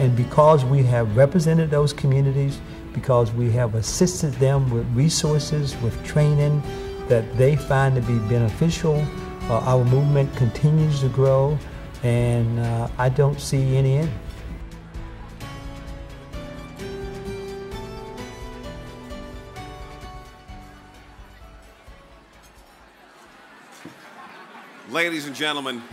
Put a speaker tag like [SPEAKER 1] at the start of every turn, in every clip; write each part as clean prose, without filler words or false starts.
[SPEAKER 1] And because we have represented those communities, because we have assisted them with resources, with training that they find to be beneficial, our movement continues to grow, and I don't see any end.
[SPEAKER 2] Ladies and gentlemen,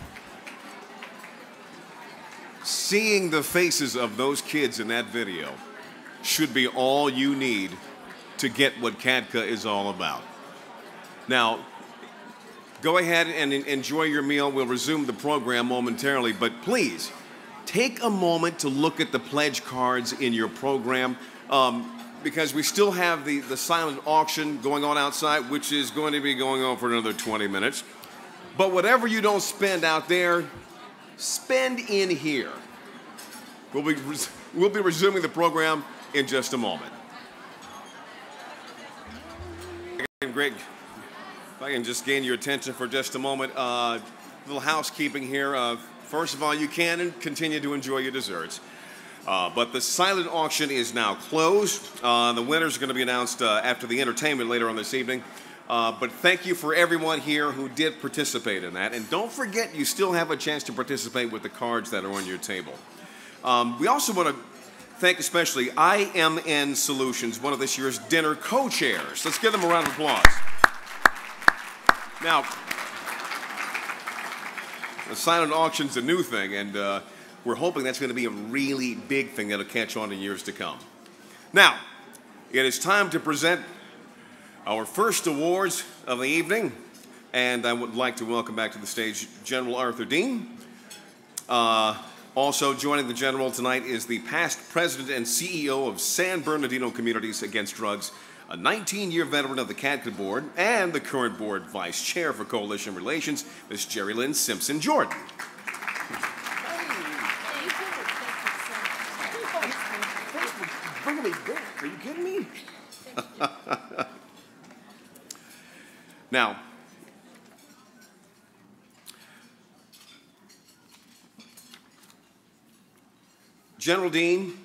[SPEAKER 2] seeing the faces of those kids in that video should be all you need to get what CADCA is all about. Now, go ahead and enjoy your meal. We'll resume the program momentarily, but please take a moment to look at the pledge cards in your program, because we still have the silent auction going on outside, which is going to be going on for another 20 minutes. But whatever you don't spend out there, spend in here. We'll be resuming the program in just a moment. Greg, if I can just gain your attention for just a moment. A little housekeeping here. First of all, you can continue to enjoy your desserts. But the silent auction is now closed. The winners are going to be announced after the entertainment later on this evening. But thank you for everyone here who did participate in that. And don't forget, you still have a chance to participate with the cards that are on your table. We also want to thank especially IMN Solutions, one of this year's dinner co-chairs. Let's give them a round of applause. Now, the silent auction's a new thing, and we're hoping that's going to be a really big thing that'll catch on in years to come. Now, it is time to present our first awards of the evening, and I would like to welcome back to the stage General Arthur Dean. Also joining the General tonight is the past president and CEO of San Bernardino Communities Against Drugs, a 19-year veteran of the CADCA board, and the current board vice chair for Coalition Relations, Ms. Jerry Lynn Simpson Jordan. Are you kidding me? Now, General Dean,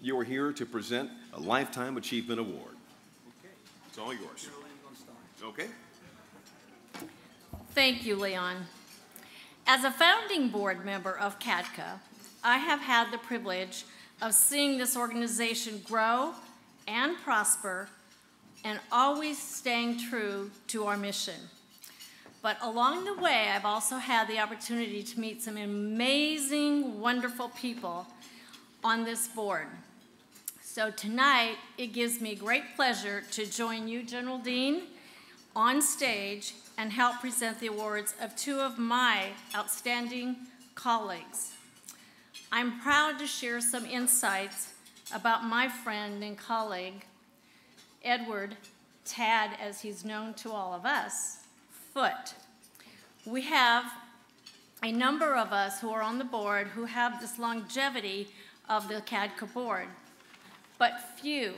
[SPEAKER 2] you are here to present a Lifetime Achievement Award. Okay. It's all yours. Okay.
[SPEAKER 3] Thank you, Leon. As a founding board member of CADCA, I have had the privilege of seeing this organization grow and prosper and always staying true to our mission. But along the way, I've also had the opportunity to meet some amazing, wonderful people on this board. So tonight, it gives me great pleasure to join you, General Dean, on stage and help present the awards of two of my outstanding colleagues. I'm proud to share some insights about my friend and colleague, Edward, Tad, as he's known to all of us, Foote. We have a number of us who are on the board who have this longevity of the CADCA board, but few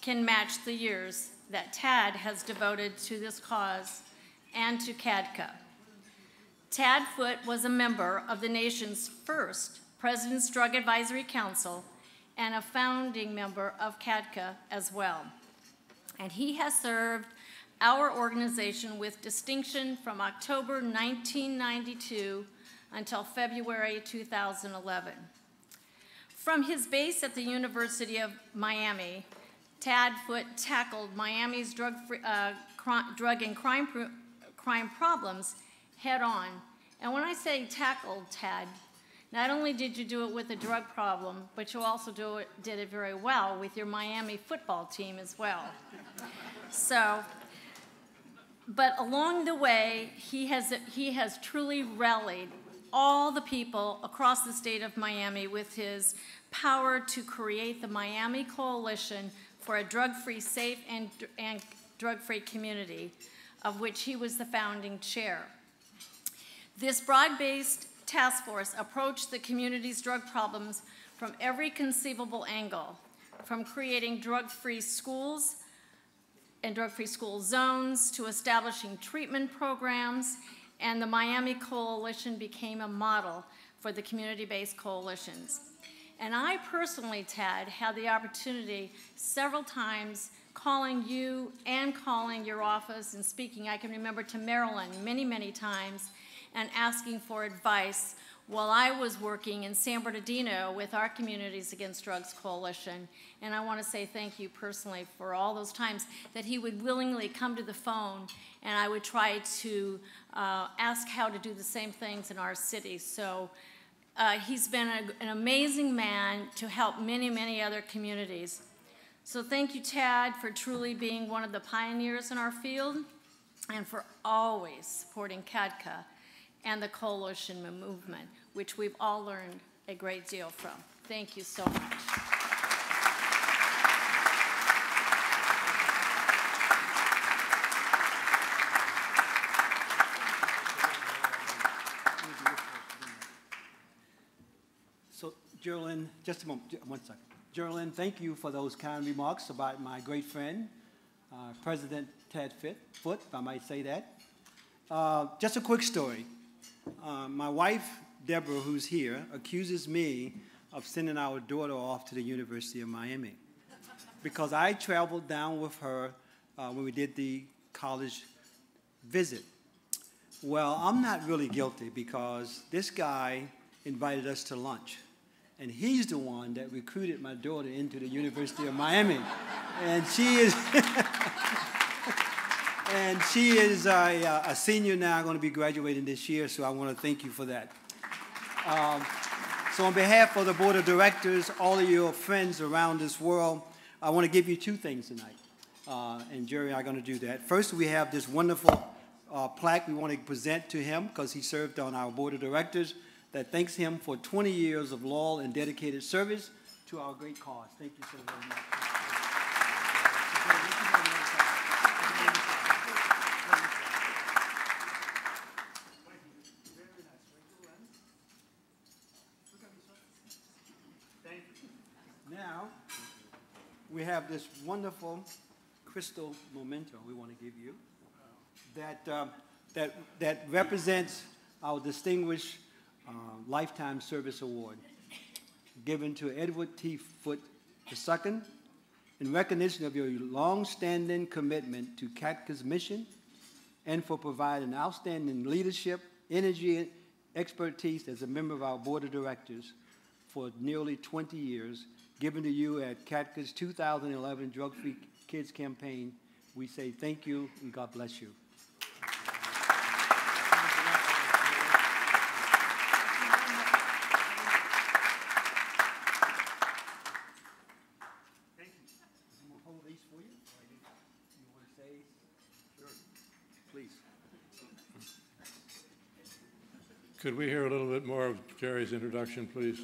[SPEAKER 3] can match the years that Tad has devoted to this cause and to CADCA. Tad Foote was a member of the nation's first President's Drug Advisory Council and a founding member of CADCA as well. And he has served our organization with distinction from October 1992 until February 2011. From his base at the University of Miami, Tad Foote tackled Miami's drug and crime problems head on. And when I say tackled, Tad, not only did you do it with a drug problem, but you also did it very well with your Miami football team as well. So, but along the way, he has truly rallied all the people across the state of Miami with his power to create the Miami Coalition for a drug-free, safe, and drug-free community, of which he was the founding chair. This broad-based task force approached the community's drug problems from every conceivable angle, from creating drug-free schools and drug-free school zones to establishing treatment programs, and the Miami Coalition became a model for the community-based coalitions. And I personally, Ted, had the opportunity several times calling you and calling your office and speaking, I can remember, to Maryland many, many times, and asking for advice while I was working in San Bernardino with our Communities Against Drugs Coalition. And I want to say thank you personally for all those times that he would willingly come to the phone, and I would try to ask how to do the same things in our city. So he's been an amazing man to help many, many other communities. So thank you, Tad, for truly being one of the pioneers in our field and for always supporting CADCA and the coalition movement, which we've all learned a great deal from. Thank you so much.
[SPEAKER 4] So, Geraldine, just a moment, one second. Geraldine, thank you for those kind remarks about my great friend, President Ted Foote, if I might say that. Just a quick story. My wife, Deborah, who's here, accuses me of sending our daughter off to the University of Miami because I traveled down with her when we did the college visit. Well, I'm not really guilty because this guy invited us to lunch. And he's the one that recruited my daughter into the University of Miami. And she is, and she is a senior now, going to be graduating this year, so I want to thank you for that. So on behalf of the Board of Directors, all of your friends around this world, I want to give you two things tonight. And Jerry and I are going to do that. First, we have this wonderful plaque we want to present to him because he served on our Board of Directors, that thanks him for 20 years of loyal and dedicated service to our great cause. Thank you so very much. Now, we have this wonderful crystal memento we want to give you that represents our distinguished Lifetime Service Award given to Edward T. Foote II in recognition of your long-standing commitment to CADCA's mission and for providing outstanding leadership, energy, and expertise as a member of our Board of Directors for nearly 20 years, given to you at CADCA's 2011 Drug-Free Kids campaign. We say thank you and God bless you.
[SPEAKER 5] Could we hear a little bit more of Jerry's introduction, please?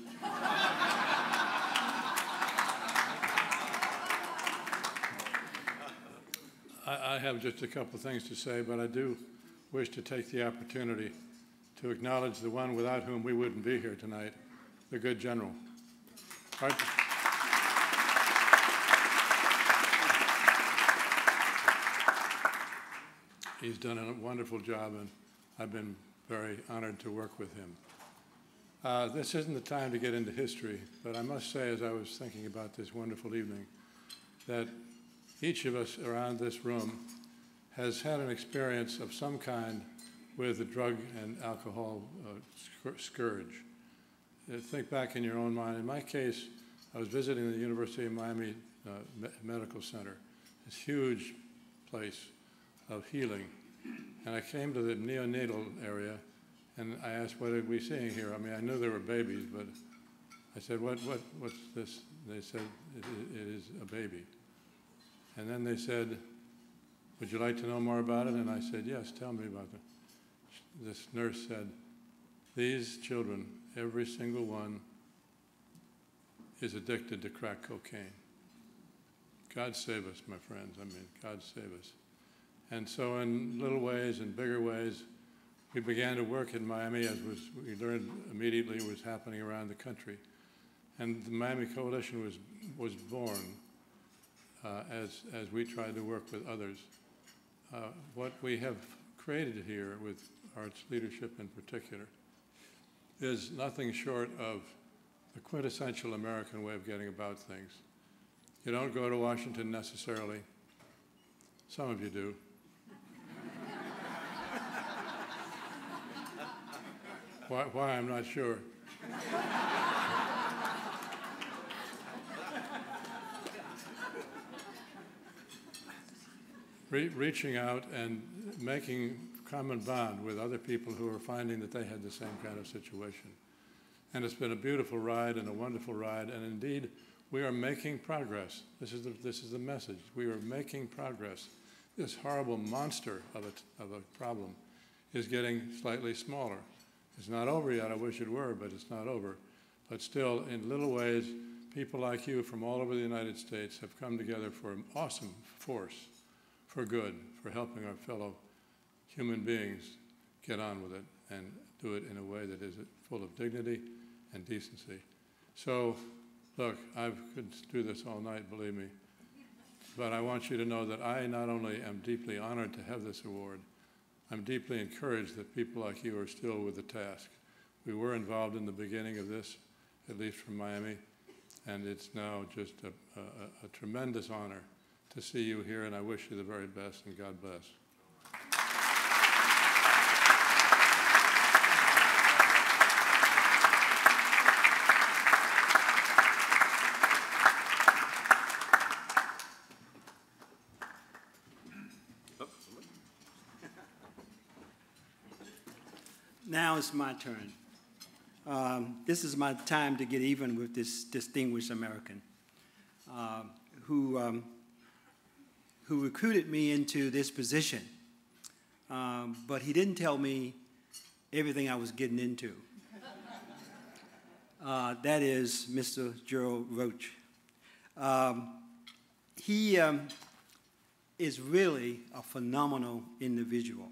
[SPEAKER 5] I have just a couple of things to say, but I do wish to take the opportunity to acknowledge the one without whom we wouldn't be here tonight, the good general. He's done a wonderful job, and I've been very honored to work with him. This isn't the time to get into history, but I must say, as I was thinking about this wonderful evening, that each of us around this room has had an experience of some kind with the drug and alcohol scourge. Think back in your own mind. In my case, I was visiting the University of Miami Medical Center, this huge place of healing. And I came to the neonatal area, and I asked, what are we seeing here? I mean, I knew there were babies, but I said, what's this? They said, it is a baby. And then they said, would you like to know more about it? And I said, yes, tell me about it. This nurse said, these children, every single one, is addicted to crack cocaine. God save us, my friends. I mean, God save us. And so in little ways and bigger ways, we began to work in Miami, as we learned immediately was happening around the country. And the Miami Coalition was born as we tried to work with others. What we have created here with Art's leadership in particular is nothing short of the quintessential American way of getting about things. You don't go to Washington necessarily. Some of you do. Why, I'm not sure. Reaching out and making common bond with other people who are finding that they had the same kind of situation. And it's been a beautiful ride and a wonderful ride, and indeed, we are making progress. This is the message. We are making progress. This horrible monster of a problem is getting slightly smaller. It's not over yet. I wish it were, but it's not over. But still, in little ways, people like you from all over the United States have come together for an awesome force, for good, for helping our fellow human beings get on with it and do it in a way that is full of dignity and decency. So, look, I could do this all night, believe me, but I want you to know that I not only am deeply honored to have this award, I'm deeply encouraged that people like you are still with the task. We were involved in the beginning of this, at least from Miami, and it's now just a tremendous honor to see you here, and I wish you the very best, and God bless.
[SPEAKER 4] Now it's my turn. This is my time to get even with this distinguished American who recruited me into this position, but he didn't tell me everything I was getting into. That is Mr. Gerald Roach. He is really a phenomenal individual.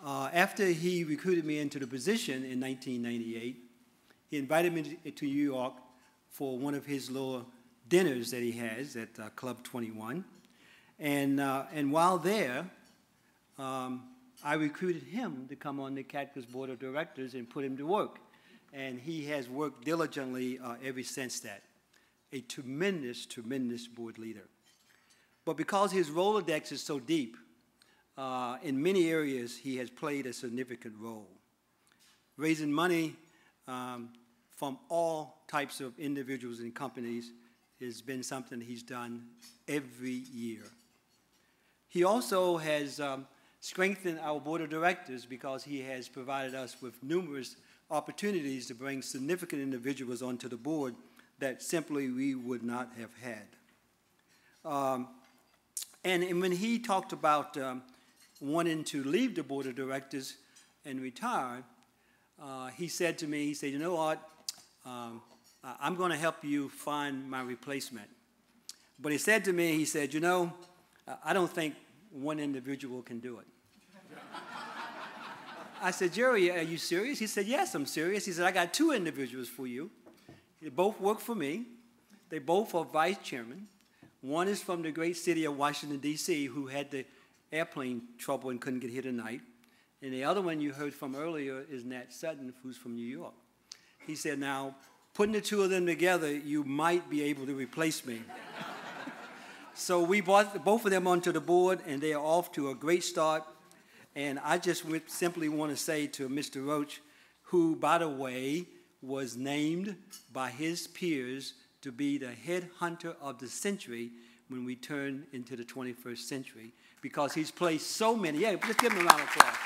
[SPEAKER 4] After he recruited me into the position in 1998, he invited me to New York for one of his little dinners that he has at Club 21. And while there, I recruited him to come on the CADCA's board of directors and put him to work. And he has worked diligently ever since that. A tremendous, tremendous board leader. But because his Rolodex is so deep, in many areas, he has played a significant role. Raising money from all types of individuals and companies has been something he's done every year. He also has strengthened our board of directors because he has provided us with numerous opportunities to bring significant individuals onto the board that simply we would not have had. And when he talked about wanting to leave the board of directors and retire, he said to me, he said, you know what, I'm going to help you find my replacement. But he said to me, he said, you know, I don't think one individual can do it. I said, Jerry, are you serious? He said, yes, I'm serious. He said, I got two individuals for you. They both work for me. They both are vice chairman. One is from the great city of Washington, D.C., who had the airplane trouble and couldn't get here tonight. And the other one you heard from earlier is Nat Sutton, who's from New York. He said, now, putting the two of them together, you might be able to replace me. So we brought both of them onto the board, and they are off to a great start. And I just simply want to say to Mr. Roach, who, by the way, was named by his peers to be the head hunter of the century when we turn into the 21st century, because he's placed so many. Yeah, just give him a round of applause.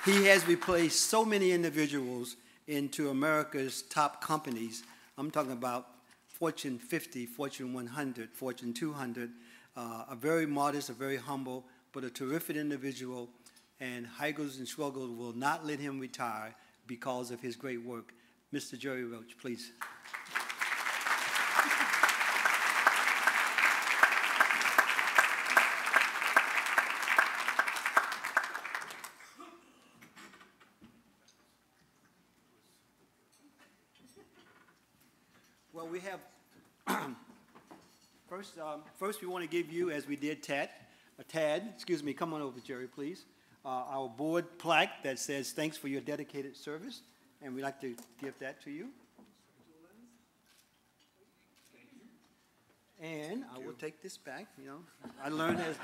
[SPEAKER 4] He has replaced so many individuals into America's top companies. I'm talking about Fortune 50, Fortune 100, Fortune 200, a very modest, a very humble, but a terrific individual, and Heigels and Schwegel will not let him retire because of his great work. Mr. Jerry Roach, please. Well, we have, first we want to give you, as we did Tad, come on over, Jerry, please. our board plaque that says, "Thanks for your dedicated service," and we'd like to give that to you. And I will take this back, you know. I learned as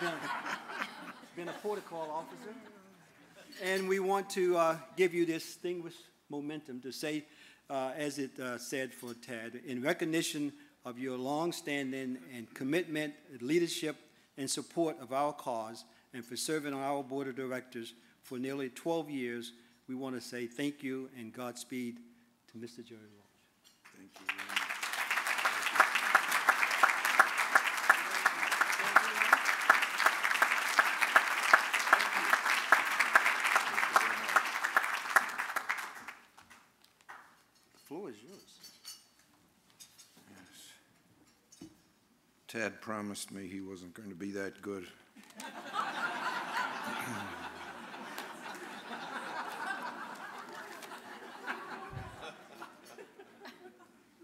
[SPEAKER 4] been a protocol officer. And we want to give you this distinguished momentum to say, as it said for Tad, in recognition of your long-standing and commitment, leadership, and support of our cause, and for serving on our board of directors for nearly 12 years, we want to say thank you and Godspeed to Mr. Gerald Roach.
[SPEAKER 2] Thank you.
[SPEAKER 4] The floor is yours.
[SPEAKER 6] Yes. Tad promised me he wasn't going to be that good.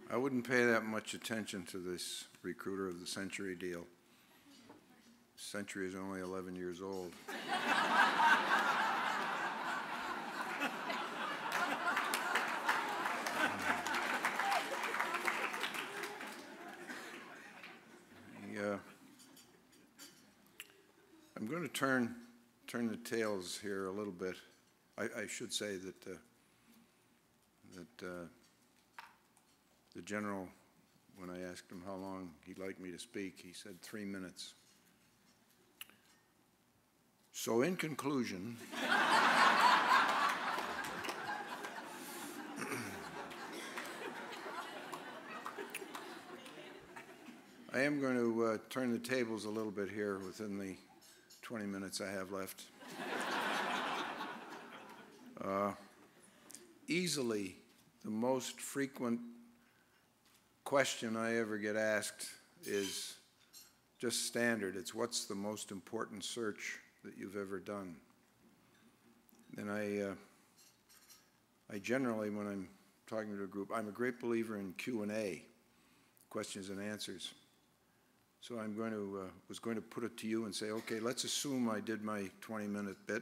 [SPEAKER 6] I wouldn't pay that much attention to this Recruiter of the Century deal. Century is only 11 years old. I'm going to turn the tails here a little bit. I should say that the general, when I asked him how long he'd like me to speak, he said 3 minutes. So in conclusion, I am going to turn the tables a little bit here within the 20 minutes I have left. Easily the most frequent question I ever get asked is just standard. It's, what's the most important search that you've ever done? And I generally, when I'm talking to a group, I'm a great believer in Q&A, questions and answers. So I'm going to, was going to put it to you and say, okay, let's assume I did my 20-minute bit,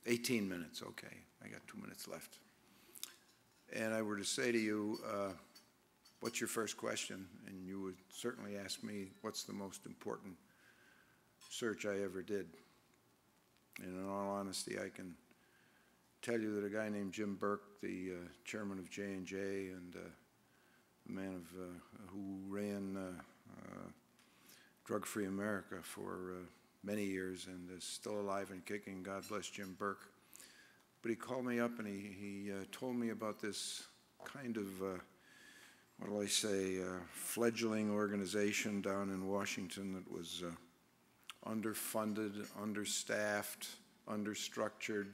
[SPEAKER 6] 18 minutes, okay, I got 2 minutes left. And I were to say to you, what's your first question? And you would certainly ask me, what's the most important search I ever did? And in all honesty, I can tell you that a guy named Jim Burke, the chairman of J&J and a man of, who ran Drug-Free America for many years and is still alive and kicking, God bless Jim Burke. But he called me up and he told me about this kind of, what will I say, fledgling organization down in Washington that was underfunded, understaffed, understructured,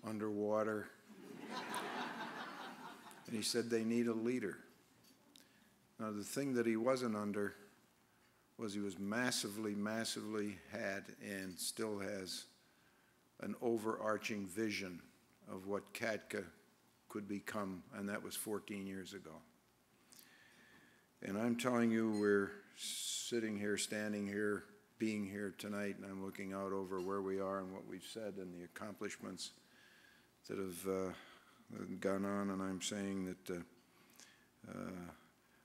[SPEAKER 6] underwater. And he said they need a leader. Now the thing that he wasn't under was he was massively had and still has an overarching vision of what CADCA could become, and that was 14 years ago. And I'm telling you, we're sitting here, standing here, being here tonight, and I'm looking out over where we are and what we've said and the accomplishments that have gone on, and I'm saying that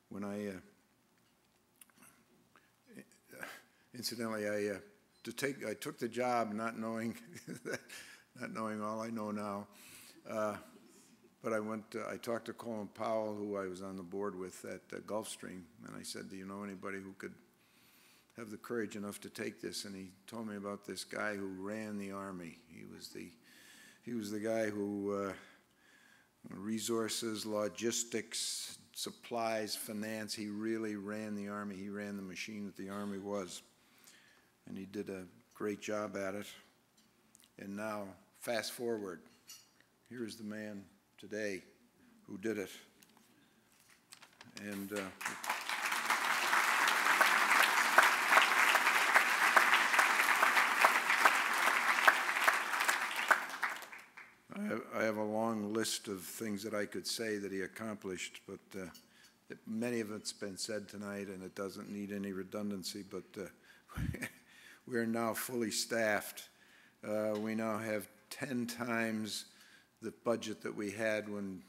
[SPEAKER 6] when I incidentally, I took the job not knowing not knowing all I know now, but I talked to Colin Powell, who I was on the board with at Gulfstream, and I said, do you know anybody who could have the courage enough to take this? And he told me about this guy who ran the Army. He was the guy who resources, logistics, supplies, finance, he really ran the Army. He ran the machine that the Army was. And he did a great job at it. And now, fast forward, here's the man today who did it. And I have a long list of things that I could say that he accomplished, but many of it's been said tonight, and it doesn't need any redundancy, but we are now fully staffed We now have 10 times the budget that we had when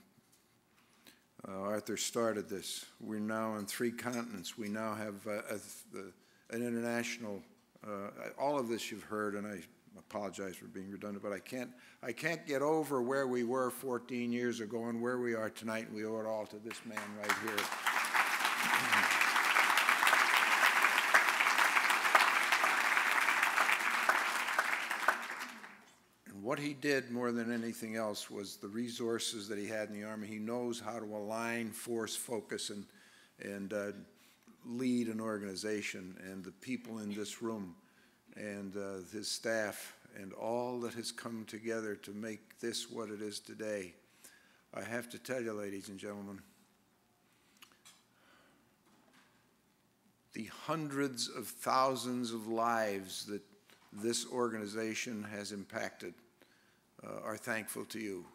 [SPEAKER 6] Arthur started this. We're now on 3 continents. We now have an international, all of this you've heard, and I apologize for being redundant, but I can't get over where we were 14 years ago and where we are tonight, and we owe it all to this man right here. And what he did more than anything else was the resources that he had in the Army. He knows how to align, force, focus, and lead an organization, and the people in this room and his staff and all that has come together to make this what it is today. I have to tell you, ladies and gentlemen, the hundreds of thousands of lives that this organization has impacted are thankful to you.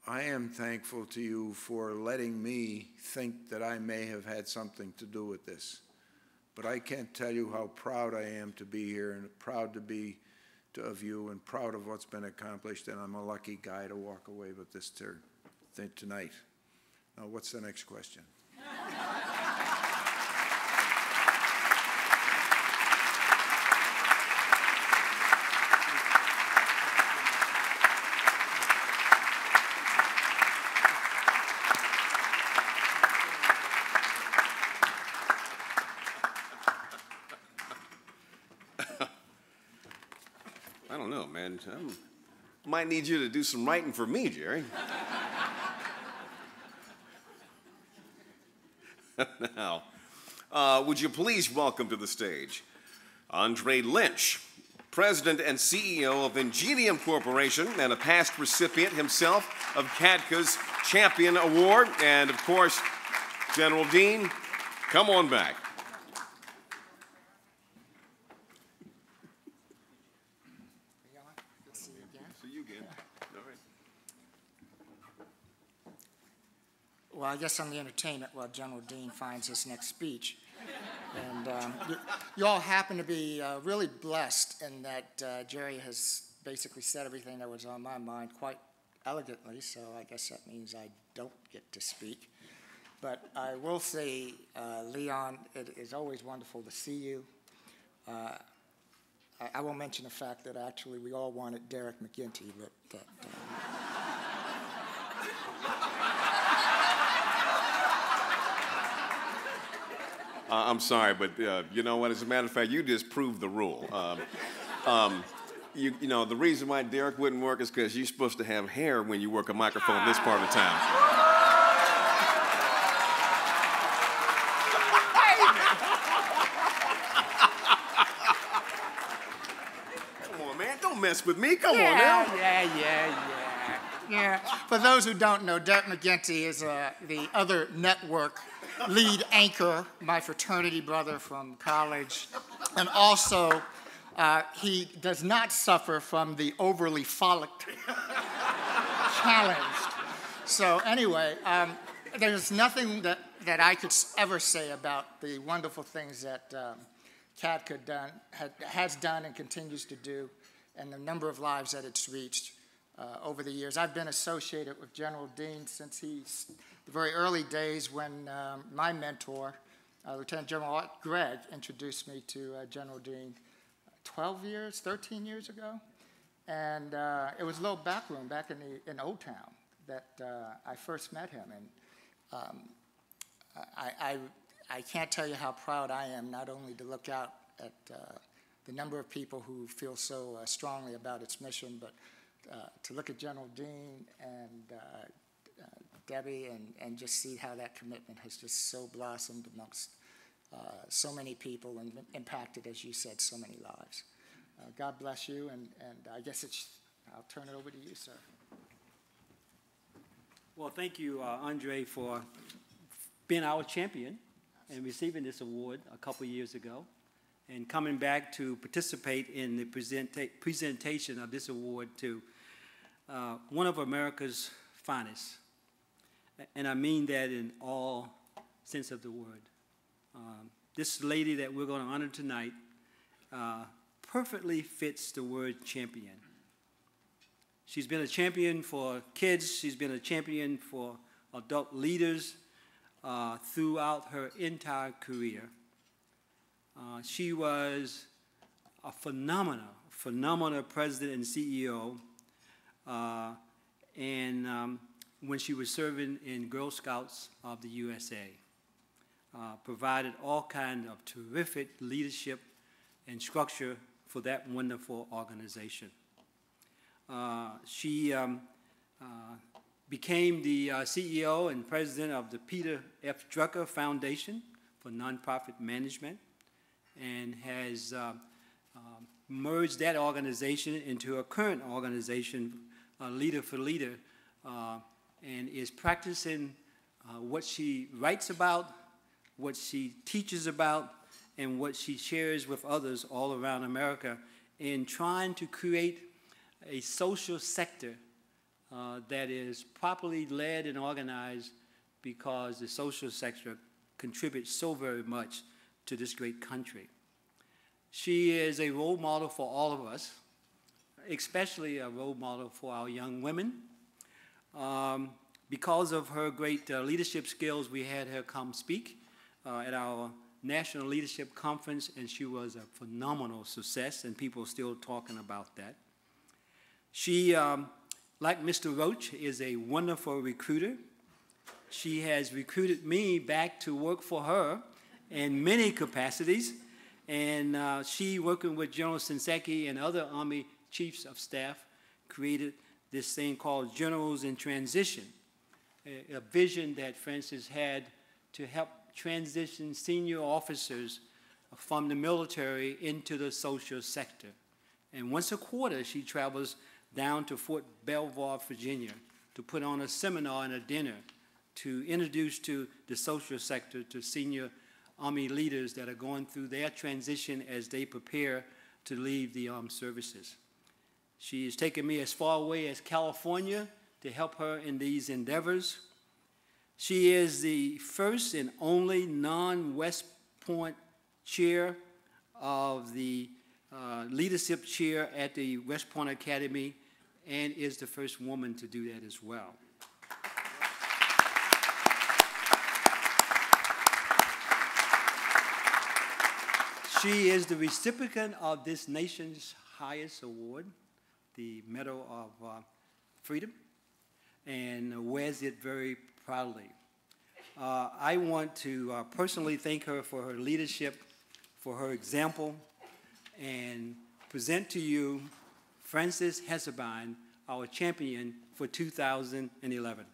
[SPEAKER 6] I am thankful to you for letting me think that I may have had something to do with this. But I can't tell you how proud I am to be here, and proud to be of you, and proud of what's been accomplished, and I'm a lucky guy to walk away with this tonight. Now, what's the next question?
[SPEAKER 2] I don't know, man. I might need you to do some writing for me, Jerry. Now, would you please welcome to the stage Andre Lynch, President and CEO of Ingenium Corporation and a past recipient himself of CADCA's Champion Award, and of course, General Dean, come on back.
[SPEAKER 7] Well, I guess I'm the entertainment while General Dean finds his next speech. And you all happen to be really blessed in that Jerry has basically said everything that was on my mind quite elegantly, so I guess that means I don't get to speak. But I will say, Leon, it is always wonderful to see you. I won't mention the fact that actually we all wanted Derek McGinty, but
[SPEAKER 2] I'm sorry, but you know what? As a matter of fact, you just proved the rule. You know, the reason why Derek wouldn't work is because you're supposed to have hair when you work a microphone in this part of town. Come on, man. Don't mess with me. Come on now.
[SPEAKER 7] Yeah. For those who don't know, Derek McGinty is the other network lead anchor, my fraternity brother from college, and also he does not suffer from the overly frolicked challenged. So anyway, there's nothing that I could ever say about the wonderful things that CADCA has done and continues to do, and the number of lives that it's reached over the years. I've been associated with General Dean since the very early days when my mentor, Lieutenant General Gregg, introduced me to General Dean 13 years ago. And it was a little back room back in Old Town that I first met him. And I can't tell you how proud I am not only to look out at the number of people who feel so strongly about its mission, but to look at General Dean and Debbie and just see how that commitment has just so blossomed amongst so many people and impacted, as you said, so many lives. God bless you, and I guess I'll turn it over to you, sir.
[SPEAKER 4] Well, thank you, Andre, for being our champion and receiving this award a couple years ago, and coming back to participate in the presentation of this award to one of America's finest. And I mean that in all sense of the word. This lady that we're going to honor tonight perfectly fits the word champion. She's been a champion for kids. She's been a champion for adult leaders throughout her entire career. She was a phenomenal president and CEO. When she was serving in Girl Scouts of the USA, provided all kinds of terrific leadership and structure for that wonderful organization. She became the CEO and president of the Peter F. Drucker Foundation for Nonprofit Management, and has merged that organization into a current organization, Leader for Leader, and is practicing what she writes about, what she teaches about, and what she shares with others all around America in trying to create a social sector that is properly led and organized, because the social sector contributes so very much to this great country. She is a role model for all of us, especially a role model for our young women. Because of her great leadership skills, we had her come speak at our National Leadership Conference, and she was a phenomenal success, and people are still talking about that. She, like Mr. Roach, is a wonderful recruiter. She has recruited me back to work for her in many capacities, and she, working with General Shinseki and other Army Chiefs of Staff, created this thing called Generals in Transition, a vision that Francis had to help transition senior officers from the military into the social sector. And once a quarter, she travels down to Fort Belvoir, Virginia, to put on a seminar and a dinner to introduce to the social sector to senior Army leaders that are going through their transition as they prepare to leave the armed services. She has taken me as far away as California to help her in these endeavors. She is the first and only non-West Point chair of the leadership chair at the West Point Academy, and is the first woman to do that as well. She is the recipient of this nation's highest award, the Medal of Freedom, and wears it very proudly. I want to personally thank her for her leadership, for her example, and present to you Frances Hesselbein, our champion for 2011.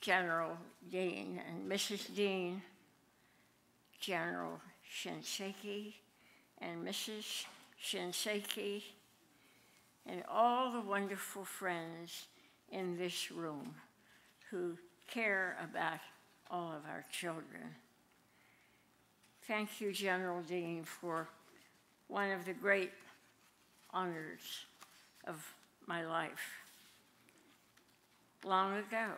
[SPEAKER 8] General Dean and Mrs. Dean, General Shinseki and Mrs. Shinseki, and all the wonderful friends in this room who care about all of our children. Thank you, General Dean, for one of the great honors of my life. Long ago,